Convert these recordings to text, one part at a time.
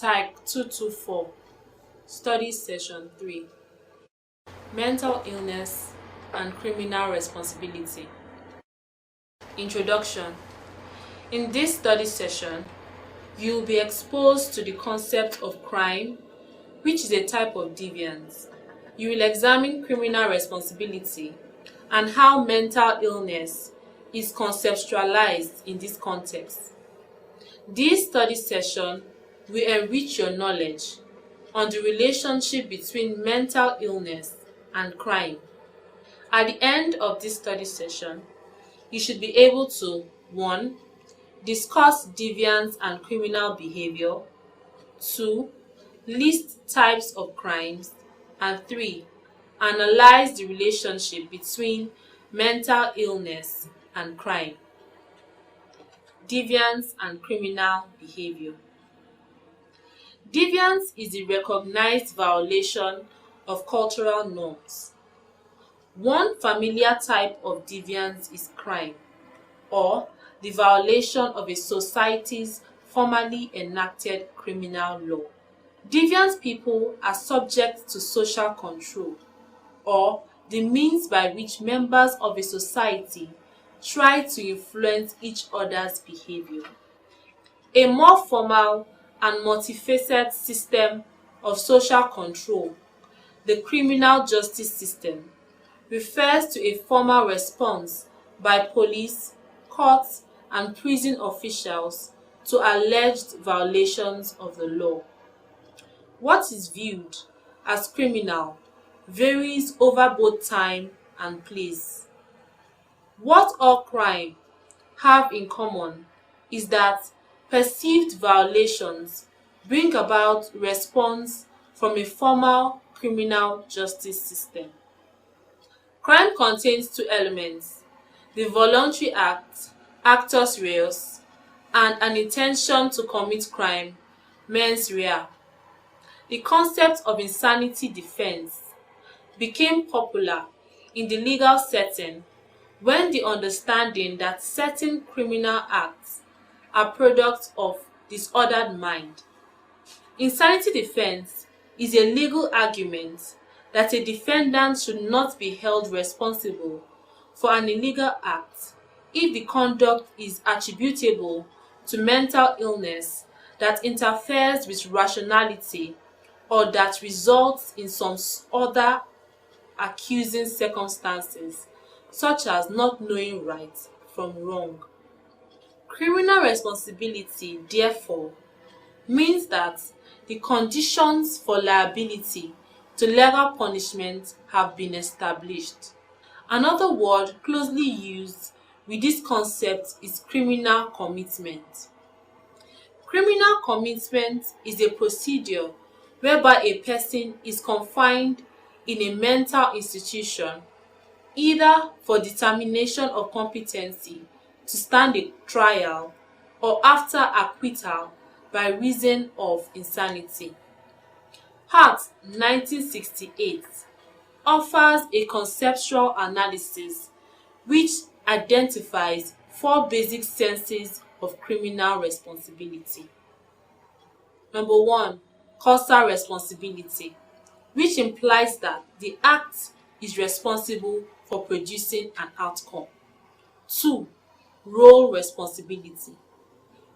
PSY224 Study Session 3 Mental Illness and Criminal Responsibility. Introduction. In this study session, you will be exposed to the concept of crime, which is a type of deviance. You will examine criminal responsibility and how mental illness is conceptualized in this context. This study session will enrich your knowledge on the relationship between mental illness and crime. At the end of this study session, you should be able to 1. Discuss deviance and criminal behavior, 2. List types of crimes, and 3. Analyze the relationship between mental illness and crime. Deviance and criminal behavior. Deviance is the recognized violation of cultural norms. One familiar type of deviance is crime, or the violation of a society's formally enacted criminal law. Deviant people are subject to social control, or the means by which members of a society try to influence each other's behavior. A more formal and multifaceted system of social control, the criminal justice system, refers to a formal response by police, courts, and prison officials to alleged violations of the law. What is viewed as criminal varies over both time and place. What all crime have in common is that perceived violations bring about response from a formal criminal justice system. Crime contains two elements: the voluntary act, actus reus, and an intention to commit crime, mens rea. The concept of insanity defense became popular in the legal setting when the understanding that certain criminal acts are products of disordered mind. Insanity defense is a legal argument that a defendant should not be held responsible for an illegal act if the conduct is attributable to mental illness that interferes with rationality or that results in some other accusing circumstances, such as not knowing right from wrong. Criminal responsibility, therefore, means that the conditions for liability to legal punishment have been established. Another word closely used with this concept is criminal commitment. Criminal commitment is a procedure whereby a person is confined in a mental institution either for determination of competency to stand a trial or after acquittal by reason of insanity. Hart, 1968, offers a conceptual analysis which identifies 4 basic senses of criminal responsibility. Number 1, causal responsibility, which implies that the act is responsible for producing an outcome. 2, role responsibility,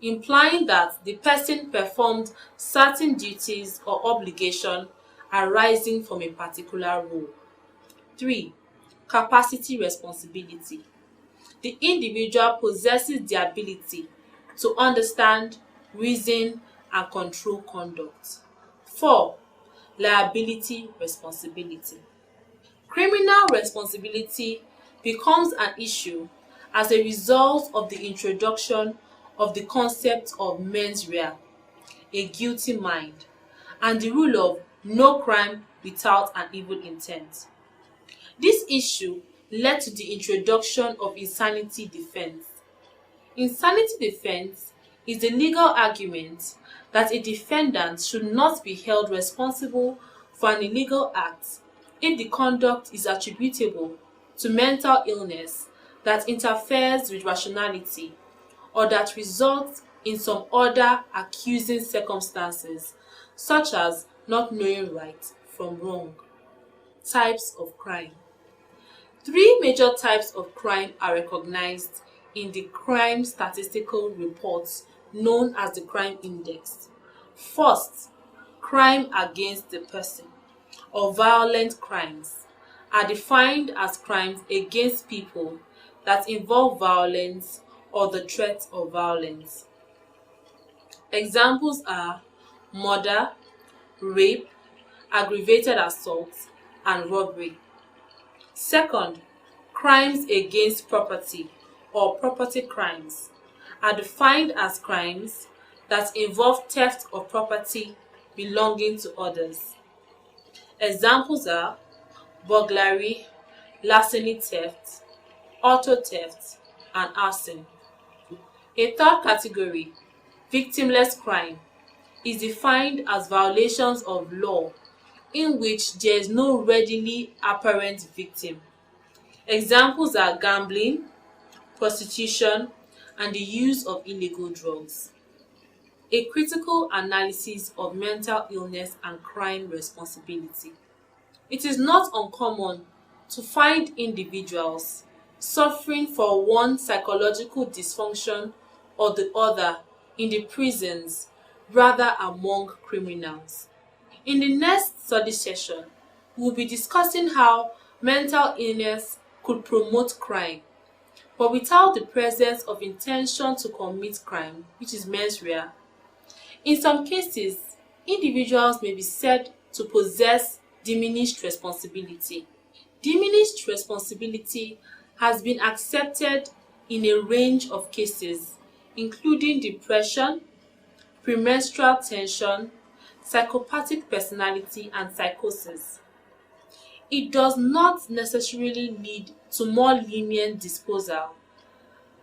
implying that the person performed certain duties or obligation arising from a particular role. 3, capacity responsibility, the individual possesses the ability to understand, reason, and control conduct. 4, liability responsibility. Criminal responsibility becomes an issue as a result of the introduction of the concept of mens rea, a guilty mind, and the rule of no crime without an evil intent. This issue led to the introduction of insanity defense. Insanity defense is the legal argument that a defendant should not be held responsible for an illegal act if the conduct is attributable to mental illness that interferes with rationality or that results in some other accusing circumstances such as not knowing right from wrong. Types of crime. Three major types of crime are recognized in the Crime Statistical Report known as the Crime Index. First, crime against the person or violent crimes are defined as crimes against people that involve violence or the threat of violence. Examples are murder, rape, aggravated assault, and robbery. Second, crimes against property or property crimes are defined as crimes that involve theft of property belonging to others. Examples are burglary, larceny theft, auto theft, and arson. A third category, victimless crime, is defined as violations of law in which there is no readily apparent victim. Examples are gambling, prostitution, and the use of illegal drugs. A critical analysis of mental illness and crime responsibility. It is not uncommon to find individuals suffering from one psychological dysfunction or the other in the prisons rather among criminals. In the next study session, we will be discussing how mental illness could promote crime, but without the presence of intention to commit crime, which is mens rea. In some cases, individuals may be said to possess diminished responsibility. Diminished responsibility has been accepted in a range of cases, including depression, premenstrual tension, psychopathic personality, and psychosis. It does not necessarily lead to more lenient disposal,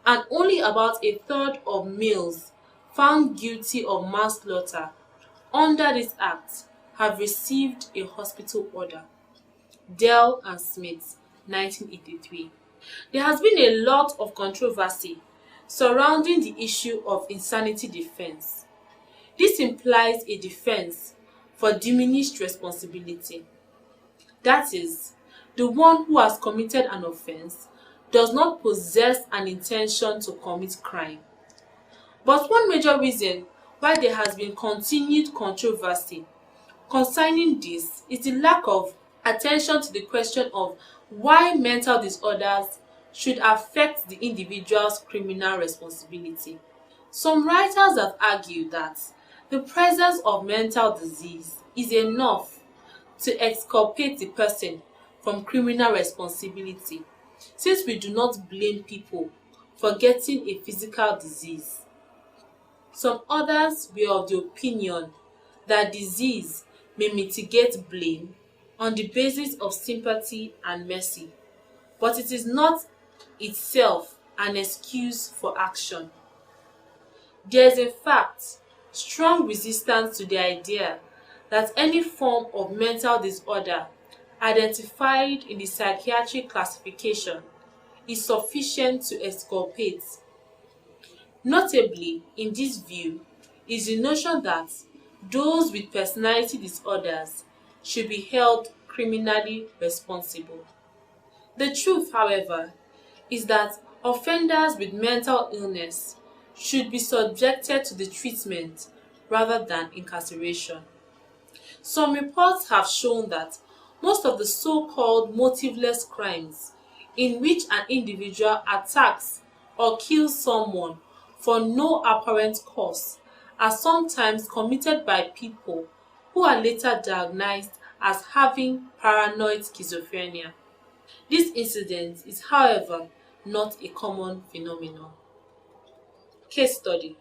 and only about a third of males found guilty of manslaughter under this act have received a hospital order. Dell and Smith, 1983. There has been a lot of controversy surrounding the issue of insanity defense. This implies a defense for diminished responsibility. That is, the one who has committed an offense does not possess an intention to commit crime. But one major reason why there has been continued controversy concerning this is the lack of attention to the question of why mental disorders should affect the individual's criminal responsibility. Some writers have argued that the presence of mental disease is enough to exculpate the person from criminal responsibility, since we do not blame people for getting a physical disease. Some others were of the opinion that disease may mitigate blame on the basis of sympathy and mercy, but it is not itself an excuse for action. There is in fact strong resistance to the idea that any form of mental disorder identified in the psychiatric classification is sufficient to exculpate. Notably, in this view is the notion that those with personality disorders should be held criminally responsible. The truth, however, is that offenders with mental illness should be subjected to the treatment rather than incarceration. Some reports have shown that most of the so-called motiveless crimes in which an individual attacks or kills someone for no apparent cause are sometimes committed by people who are later diagnosed as having paranoid schizophrenia. This incident is, however, not a common phenomenon. Case study.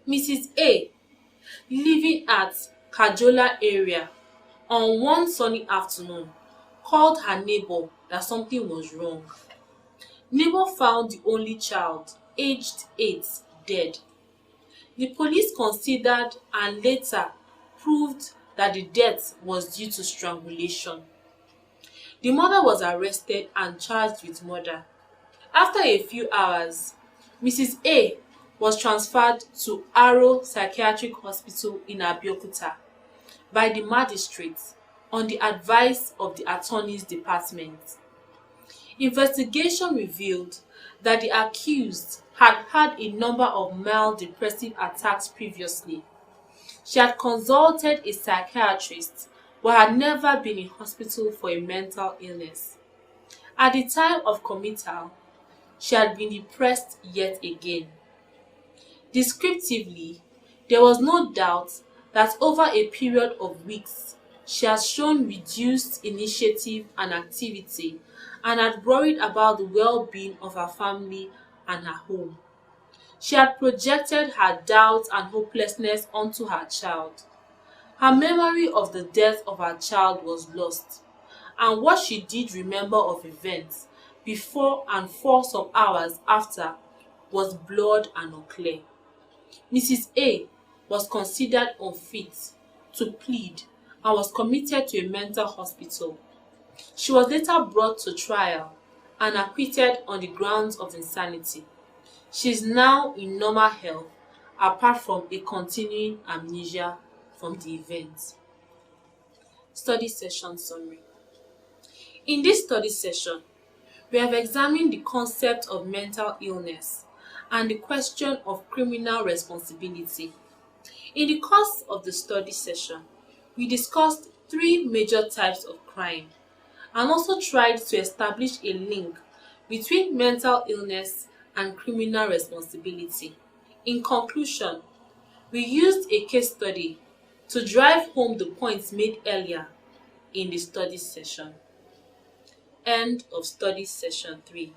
Mrs. A, living at Kajola area, on one sunny afternoon, called her neighbor that something was wrong. Neighbor found the only child, aged 8, dead. The police considered and later proved that the death was due to strangulation. The mother was arrested and charged with murder. After a few hours, Mrs. A was transferred to Aro Psychiatric Hospital in Abeokuta by the magistrate on the advice of the Attorney's Department. Investigation revealed that the accused had had a number of mild depressive attacks previously. She had consulted a psychiatrist but had never been in hospital for a mental illness. At the time of committal, she had been depressed yet again. Descriptively, there was no doubt that over a period of weeks she had shown reduced initiative and activity and had worried about the well-being of her family and her home. She had projected her doubt and hopelessness onto her child. Her memory of the death of her child was lost, and what she did remember of events before and for some hours after was blurred and unclear. Mrs. A was considered unfit to plead and was committed to a mental hospital. She was later brought to trial and acquitted on the grounds of insanity. She is now in normal health apart from a continuing amnesia from the event. Study session summary. In this study session, we have examined the concept of mental illness and the question of criminal responsibility. In the course of the study session, we discussed three major types of crime and also tried to establish a link between mental illness and criminal responsibility. In conclusion, we used a case study to drive home the points made earlier in the study session. End of study session 3.